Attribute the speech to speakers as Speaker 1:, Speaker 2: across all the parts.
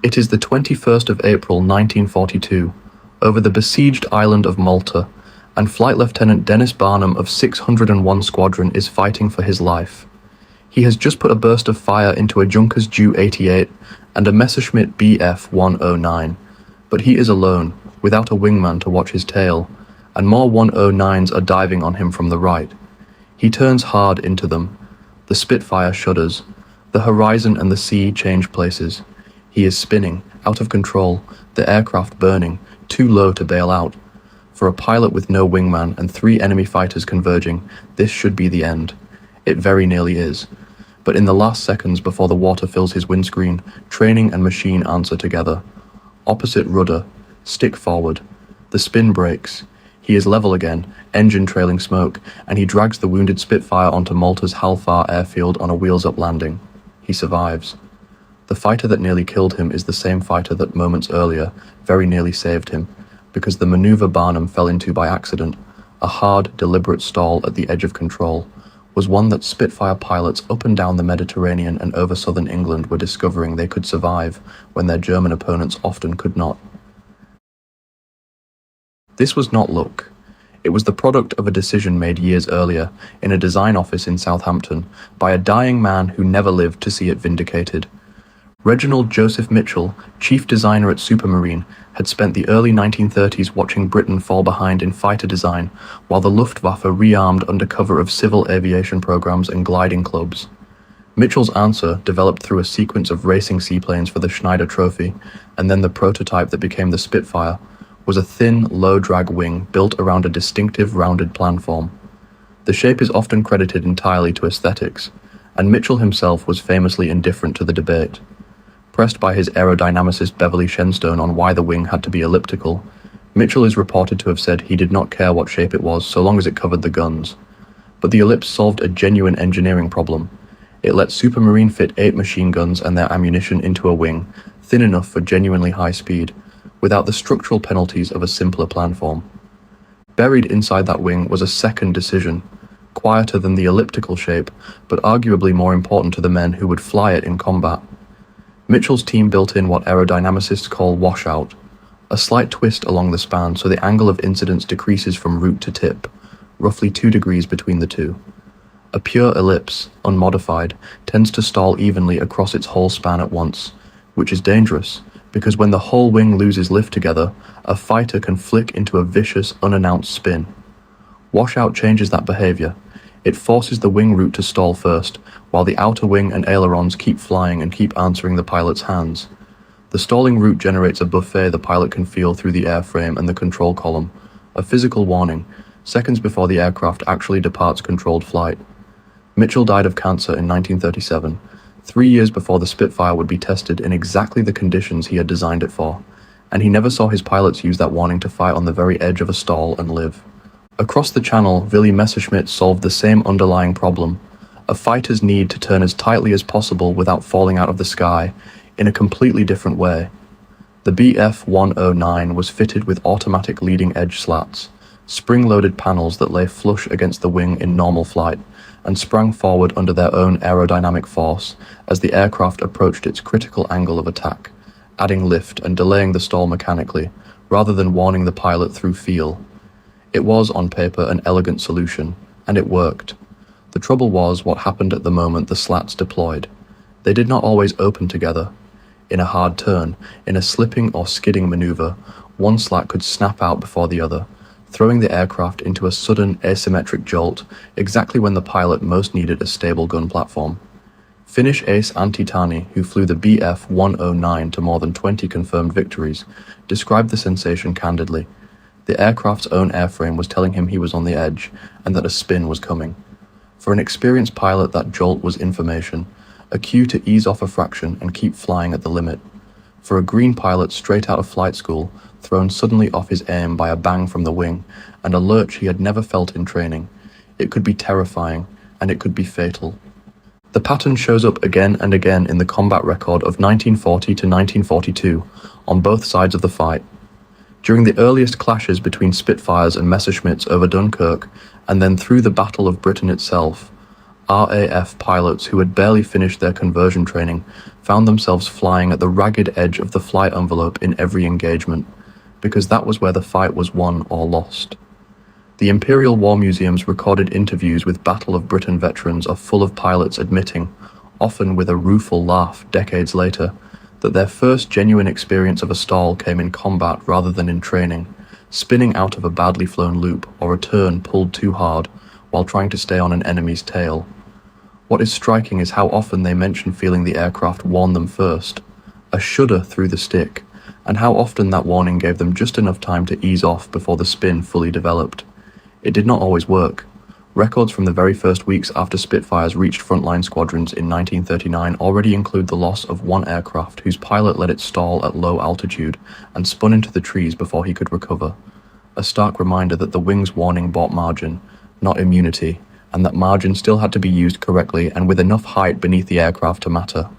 Speaker 1: It is the 21st of April 1942, over the besieged island of Malta, and Flight Lieutenant Dennis Barnum of 601 Squadron is fighting for his life. He has just put a burst of fire into a Junkers Ju-88 and a Messerschmitt Bf-109, but he is alone, without a wingman to watch his tail, and more 109s are diving on him from the right. He turns hard into them. The Spitfire shudders. The horizon and the sea change places. He is spinning, out of control, the aircraft burning, too low to bail out. For a pilot with no wingman and 3 enemy fighters converging, this should be the end. It very nearly is. But in the last seconds before the water fills his windscreen, training and machine answer together. Opposite rudder, stick forward. The spin breaks. He is level again, engine trailing smoke, and he drags the wounded Spitfire onto Malta's Halfar airfield on a wheels-up landing. He survives. The fighter that nearly killed him is the same fighter that moments earlier very nearly saved him, because the maneuver Barnum fell into by accident, a hard, deliberate stall at the edge of control, was one that Spitfire pilots up and down the Mediterranean and over southern England were discovering they could survive when their German opponents often could not. This was not luck. It was the product of a decision made years earlier in a design office in Southampton by a dying man who never lived to see it vindicated. Reginald Joseph Mitchell, chief designer at Supermarine, had spent the early 1930s watching Britain fall behind in fighter design while the Luftwaffe rearmed under cover of civil aviation programs and gliding clubs. Mitchell's answer, developed through a sequence of racing seaplanes for the Schneider Trophy and then the prototype that became the Spitfire, was a thin, low-drag wing built around a distinctive rounded planform. The shape is often credited entirely to aesthetics, and Mitchell himself was famously indifferent to the debate. Pressed by his aerodynamicist Beverly Shenstone on why the wing had to be elliptical, Mitchell is reported to have said he did not care what shape it was so long as it covered the guns. But the ellipse solved a genuine engineering problem. It let Supermarine fit 8 machine guns and their ammunition into a wing, thin enough for genuinely high speed, without the structural penalties of a simpler planform. Buried inside that wing was a second decision, quieter than the elliptical shape, but arguably more important to the men who would fly it in combat. Mitchell's team built in what aerodynamicists call washout, a slight twist along the span so the angle of incidence decreases from root to tip, roughly 2 degrees between the two. A pure ellipse, unmodified, tends to stall evenly across its whole span at once, which is dangerous, because when the whole wing loses lift together, a fighter can flick into a vicious, unannounced spin. Washout changes that behavior. It forces the wing root to stall first, while the outer wing and ailerons keep flying and keep answering the pilot's hands. The stalling root generates a buffet the pilot can feel through the airframe and the control column, a physical warning, seconds before the aircraft actually departs controlled flight. Mitchell died of cancer in 1937, 3 years before the Spitfire would be tested in exactly the conditions he had designed it for, and he never saw his pilots use that warning to fight on the very edge of a stall and live. Across the channel, Willy Messerschmitt solved the same underlying problem, a fighter's need to turn as tightly as possible without falling out of the sky, in a completely different way. The Bf-109 was fitted with automatic leading edge slats, spring-loaded panels that lay flush against the wing in normal flight, and sprang forward under their own aerodynamic force as the aircraft approached its critical angle of attack, adding lift and delaying the stall mechanically, rather than warning the pilot through feel. It was, on paper, an elegant solution, and it worked. The trouble was what happened at the moment the slats deployed. They did not always open together. In a hard turn, in a slipping or skidding maneuver, one slat could snap out before the other, throwing the aircraft into a sudden asymmetric jolt exactly when the pilot most needed a stable gun platform. Finnish ace Antti Taani, who flew the Bf-109 to more than 20 confirmed victories, described the sensation candidly. The aircraft's own airframe was telling him he was on the edge and that a spin was coming. For an experienced pilot, that jolt was information, a cue to ease off a fraction and keep flying at the limit. For a green pilot straight out of flight school, thrown suddenly off his aim by a bang from the wing, and a lurch he had never felt in training, it could be terrifying, and it could be fatal. The pattern shows up again and again in the combat record of 1940 to 1942, on both sides of the fight. During the earliest clashes between Spitfires and Messerschmitts over Dunkirk, and then through the Battle of Britain itself, RAF pilots who had barely finished their conversion training found themselves flying at the ragged edge of the flight envelope in every engagement, because that was where the fight was won or lost. The Imperial War Museum's recorded interviews with Battle of Britain veterans are full of pilots admitting, often with a rueful laugh decades later, that their first genuine experience of a stall came in combat rather than in training, spinning out of a badly flown loop or a turn pulled too hard while trying to stay on an enemy's tail. What is striking is how often they mention feeling the aircraft warn them first, a shudder through the stick, and how often that warning gave them just enough time to ease off before the spin fully developed. It did not always work. Records from the very first weeks after Spitfires reached frontline squadrons in 1939 already include the loss of one aircraft whose pilot let it stall at low altitude and spun into the trees before he could recover. A stark reminder that the wing's warning bought margin, not immunity, and that margin still had to be used correctly and with enough height beneath the aircraft to matter.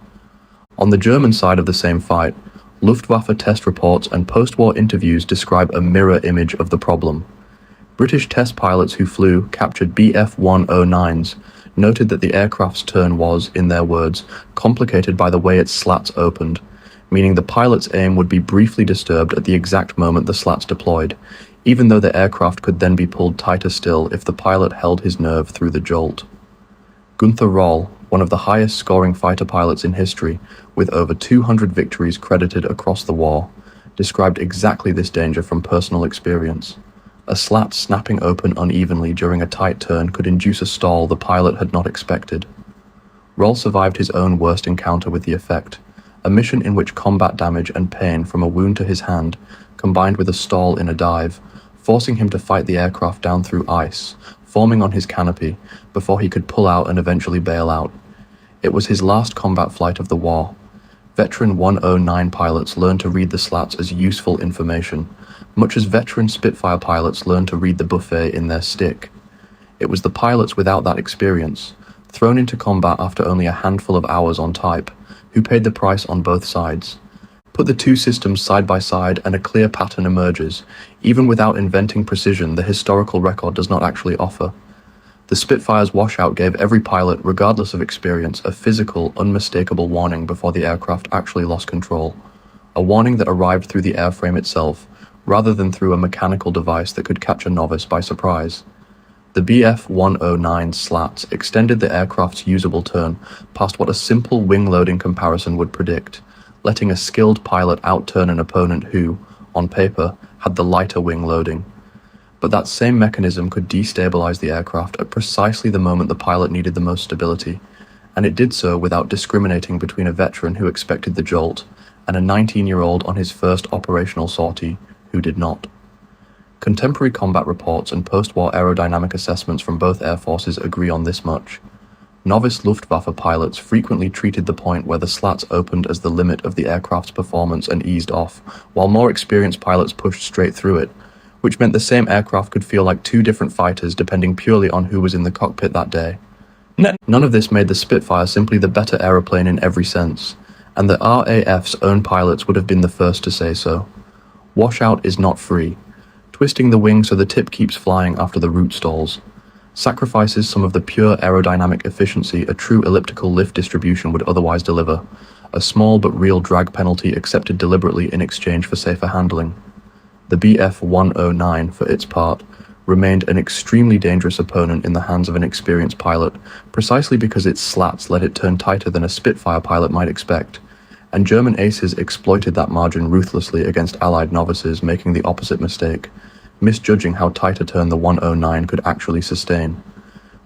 Speaker 1: On the German side of the same fight, Luftwaffe test reports and post-war interviews describe a mirror image of the problem. British test pilots who flew captured Bf-109s noted that the aircraft's turn was, in their words, complicated by the way its slats opened, meaning the pilot's aim would be briefly disturbed at the exact moment the slats deployed, even though the aircraft could then be pulled tighter still if the pilot held his nerve through the jolt. Gunther Roll, one of the highest scoring fighter pilots in history, with over 200 victories credited across the war, described exactly this danger from personal experience. A slat snapping open unevenly during a tight turn could induce a stall the pilot had not expected. Roll survived his own worst encounter with the effect, a mission in which combat damage and pain from a wound to his hand combined with a stall in a dive, forcing him to fight the aircraft down through ice, forming on his canopy, before he could pull out and eventually bail out. It was his last combat flight of the war. Veteran 109 pilots learned to read the slats as useful information, much as veteran Spitfire pilots learned to read the buffet in their stick. It was the pilots without that experience, thrown into combat after only a handful of hours on type, who paid the price on both sides. Put the two systems side by side and a clear pattern emerges. Even without inventing precision, the historical record does not actually offer. The Spitfire's washout gave every pilot, regardless of experience, a physical, unmistakable warning before the aircraft actually lost control. A warning that arrived through the airframe itself, rather than through a mechanical device that could catch a novice by surprise. The Bf-109 slats extended the aircraft's usable turn past what a simple wing loading comparison would predict, letting a skilled pilot outturn an opponent who, on paper, had the lighter wing loading. But that same mechanism could destabilize the aircraft at precisely the moment the pilot needed the most stability, and it did so without discriminating between a veteran who expected the jolt and a 19-year-old on his first operational sortie who did not. Contemporary combat reports and post-war aerodynamic assessments from both air forces agree on this much. Novice Luftwaffe pilots frequently treated the point where the slats opened as the limit of the aircraft's performance and eased off, while more experienced pilots pushed straight through it, which meant the same aircraft could feel like two different fighters depending purely on who was in the cockpit that day. None of this made the Spitfire simply the better aeroplane in every sense, and the RAF's own pilots would have been the first to say so. Washout is not free. Twisting the wing so the tip keeps flying after the root stalls sacrifices some of the pure aerodynamic efficiency a true elliptical lift distribution would otherwise deliver, a small but real drag penalty accepted deliberately in exchange for safer handling. The Bf-109, for its part, remained an extremely dangerous opponent in the hands of an experienced pilot, precisely because its slats let it turn tighter than a Spitfire pilot might expect, and German aces exploited that margin ruthlessly against Allied novices, making the opposite mistake, misjudging how tight a turn the 109 could actually sustain.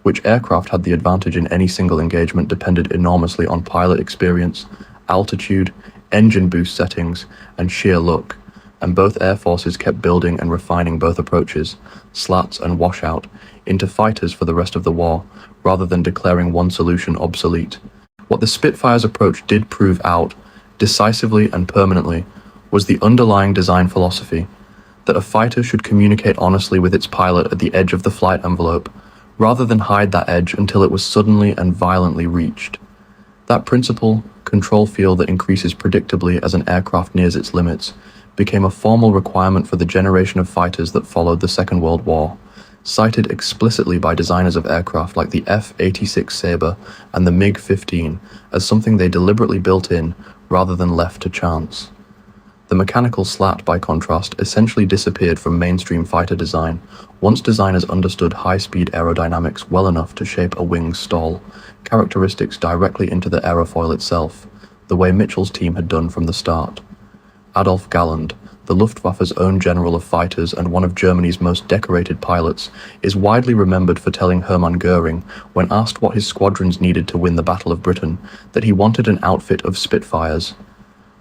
Speaker 1: Which aircraft had the advantage in any single engagement depended enormously on pilot experience, altitude, engine boost settings, and sheer luck, and both air forces kept building and refining both approaches, slats and washout, into fighters for the rest of the war, rather than declaring one solution obsolete. What the Spitfire's approach did prove out, decisively and permanently, was the underlying design philosophy, that a fighter should communicate honestly with its pilot at the edge of the flight envelope, rather than hide that edge until it was suddenly and violently reached. That principle, control feel that increases predictably as an aircraft nears its limits, became a formal requirement for the generation of fighters that followed the Second World War, cited explicitly by designers of aircraft like the F-86 Sabre and the MiG-15 as something they deliberately built in rather than left to chance. The mechanical slat, by contrast, essentially disappeared from mainstream fighter design once designers understood high-speed aerodynamics well enough to shape a wing's stall, characteristics directly into the aerofoil itself, the way Mitchell's team had done from the start. Adolf Galland, the Luftwaffe's own general of fighters and one of Germany's most decorated pilots, is widely remembered for telling Hermann Goering, when asked what his squadrons needed to win the Battle of Britain, that he wanted an outfit of Spitfires.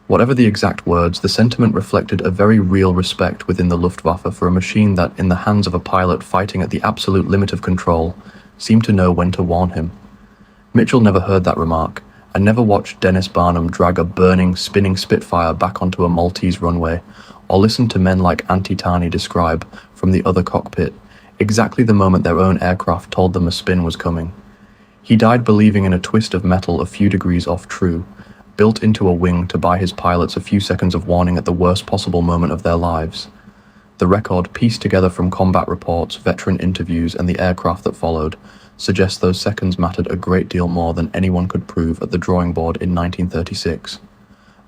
Speaker 1: Whatever the exact words, the sentiment reflected a very real respect within the Luftwaffe for a machine that, in the hands of a pilot fighting at the absolute limit of control, seemed to know when to warn him. Mitchell never heard that remark, and never watched Dennis Barnum drag a burning, spinning Spitfire back onto a Maltese runway, or listened to men like Antitani describe, from the other cockpit, exactly the moment their own aircraft told them a spin was coming. He died believing in a twist of metal a few degrees off true, built into a wing to buy his pilots a few seconds of warning at the worst possible moment of their lives. The record, pieced together from combat reports, veteran interviews, and the aircraft that followed, suggests those seconds mattered a great deal more than anyone could prove at the drawing board in 1936.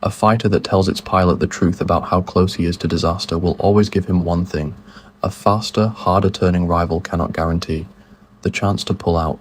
Speaker 1: A fighter that tells its pilot the truth about how close he is to disaster will always give him one thing: a faster, harder-turning rival cannot guarantee: the chance to pull out.